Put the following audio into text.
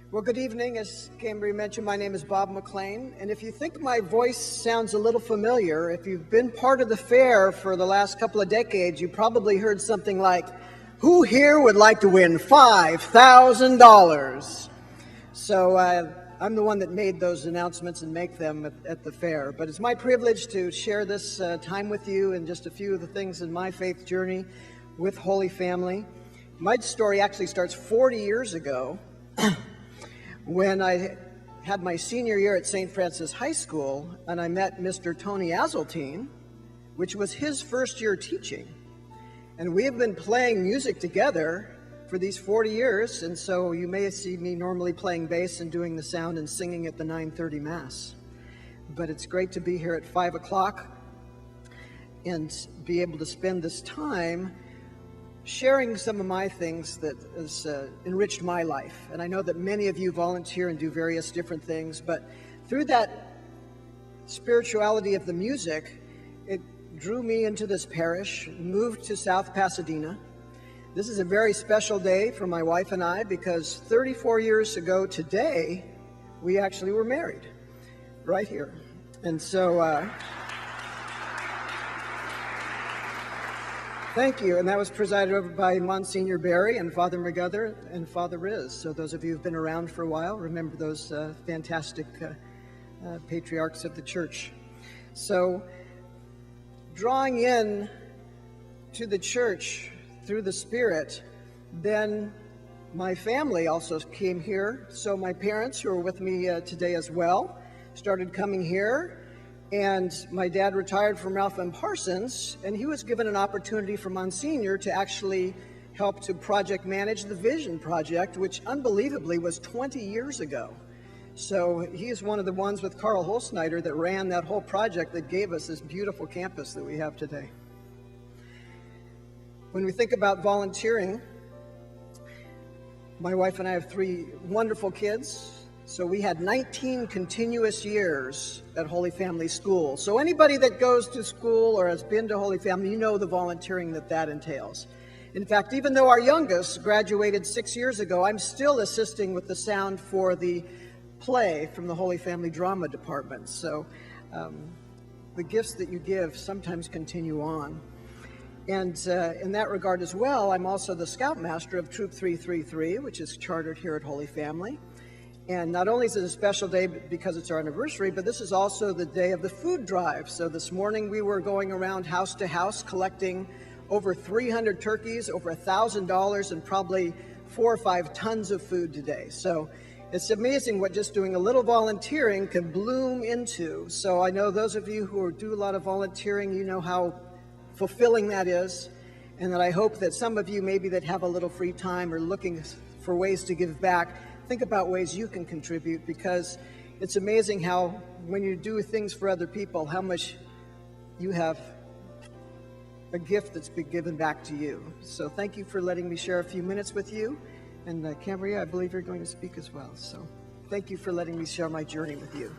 Well, good evening. As Cambry mentioned, my name is Bob McClain, and if you think my voice sounds a little familiar, if you've been part of the fair for the last couple of decades, you probably heard something like, "Who here would like to win $5,000? So I'm the one that made those announcements and make them at the fair. But it's my privilege to share this time with you and just a few of the things in my faith journey with Holy Family. My story actually starts 40 years ago. When I had my senior year at St. Francis High School, and I met Mr. Tony Azeltine, which was his first year teaching. And we have been playing music together for these 40 years, and so you may see me normally playing bass and doing the sound and singing at the 9:30 Mass. But it's great to be here at 5 o'clock and be able to spend this time sharing some of my things that has enriched my life. And I know that many of you volunteer and do various different things, but through that spirituality of the music, it drew me into this parish, moved to South Pasadena. This is a very special day for my wife and I because 34 years ago today, we actually were married right here. And so, thank you, and that was presided over by Monsignor Barry and Father McGuther and Father Riz. So those of you who've been around for a while, remember those fantastic patriarchs of the church. So drawing in to the church through the Spirit, then my family also came here. So my parents, who are with me today as well, started coming here. And my dad retired from Ralph M. Parsons, and he was given an opportunity from Monsignor to actually help to project manage the Vision Project, which unbelievably was 20 years ago. So he is one of the ones with Carl Holsnyder that ran that whole project that gave us this beautiful campus that we have today. When we think about volunteering, my wife and I have 3 wonderful kids. So we had 19 continuous years at Holy Family School. So anybody that goes to school or has been to Holy Family, you know the volunteering that entails. In fact, even though our youngest graduated 6 years ago, I'm still assisting with the sound for the play from the Holy Family Drama Department. So the gifts that you give sometimes continue on. And in that regard as well, I'm also the Scoutmaster of Troop 333, which is chartered here at Holy Family. And not only is it a special day because it's our anniversary, but this is also the day of the food drive. So this morning we were going around house to house collecting over 300 turkeys, over $1,000, and probably 4 or 5 tons of food today. So it's amazing what just doing a little volunteering can bloom into. So I know those of you who do a lot of volunteering, you know how fulfilling that is. And that I hope that some of you maybe that have a little free time or looking for ways to give back, think about ways you can contribute, because it's amazing how when you do things for other people, how much you have a gift that's been given back to you. So thank you for letting me share a few minutes with you. And Cambria, I believe you're going to speak as well. So thank you for letting me share my journey with you.